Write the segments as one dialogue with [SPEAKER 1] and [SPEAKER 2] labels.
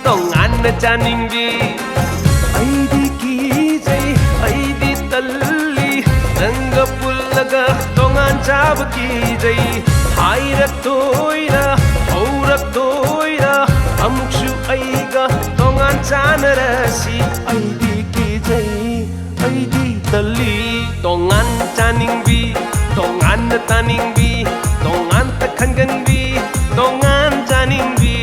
[SPEAKER 1] ꯇꯣꯉꯥꯟꯅ ꯆꯥꯅꯤꯡꯕꯤ ꯑꯩꯗꯤ ꯀꯤꯖꯩ ꯑꯩꯗꯤ ꯇꯜꯂꯤ ꯅꯪꯒ ꯄꯨꯜꯂꯒ ꯇꯣꯉꯥꯟ ꯆꯥꯕ ꯀꯤꯖꯩ ꯍꯥꯏꯔꯛꯇꯣꯏꯔ ꯍꯧꯔꯛꯇꯣꯏꯔ ꯑꯃꯨꯛꯁꯨ ꯑꯩꯒ ꯇꯣꯉꯥꯟ ꯆꯥꯅꯔꯁꯤ ꯑꯩꯗꯤ ꯀꯤꯖꯩ ꯑꯩꯗꯤ ꯇꯜꯂꯤ ꯇꯣꯉꯥꯟ ꯆꯥꯅꯤꯡꯕꯤ ꯇꯣꯉꯥꯟꯅ ꯇꯥꯅꯤꯡꯕꯤ ꯇꯣꯉꯥꯟꯇ ꯈꯟꯒꯟꯕꯤ ꯇꯣꯉꯥꯟ ꯆꯥꯅꯤꯡꯕꯤ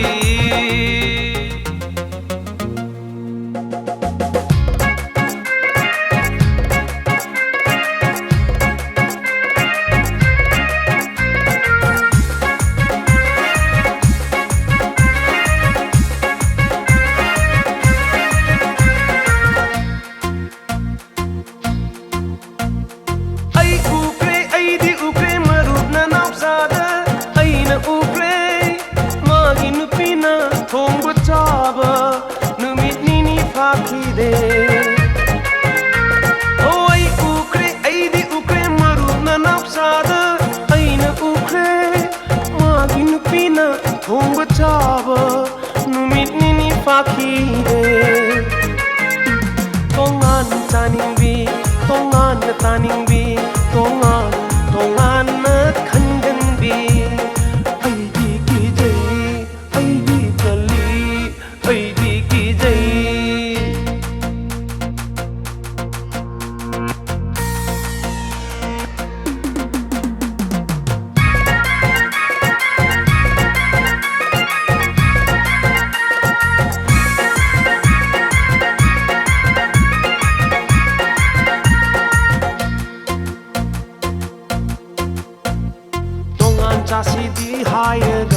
[SPEAKER 1] Thongba chaba numit nini fakhide tongan chaningbi tongan taningbi tongan na khanganbi aidi kijai aidi kali aidi kijai 자시디 하여가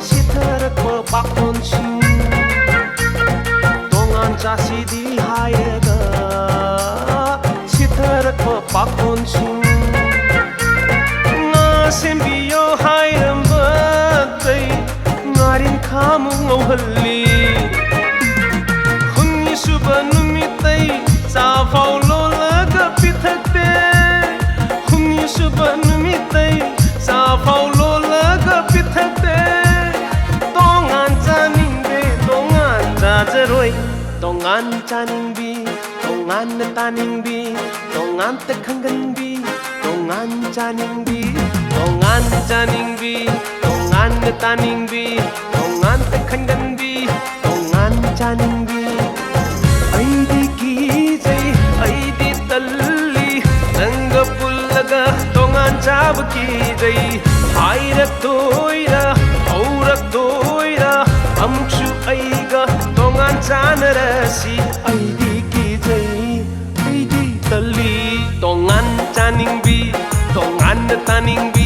[SPEAKER 1] 시터럭 박본신 동안 자시디 하여가 시터럭 박본신 나 셈비요 하이름 버데이 나린 카무 오헐리 훈니 수바 누미데이 자파울로라가 피탁데 훈니 수바 누미데이 Tongan chaningbi, tongan taningbi, tongan tekhanganbi, tongan chaningbi, tongan chaningbi, tongan taningbi, tongan tekhanganbi, tongan chaningbi. Aidi kijai, aidi talli, nanga pullaga tongan chaba kijai, hairaktoira, hauraktoira, amuksu aiga. Chanarasi aidi kijai aidi tali tongan chaningbi tongan taningbi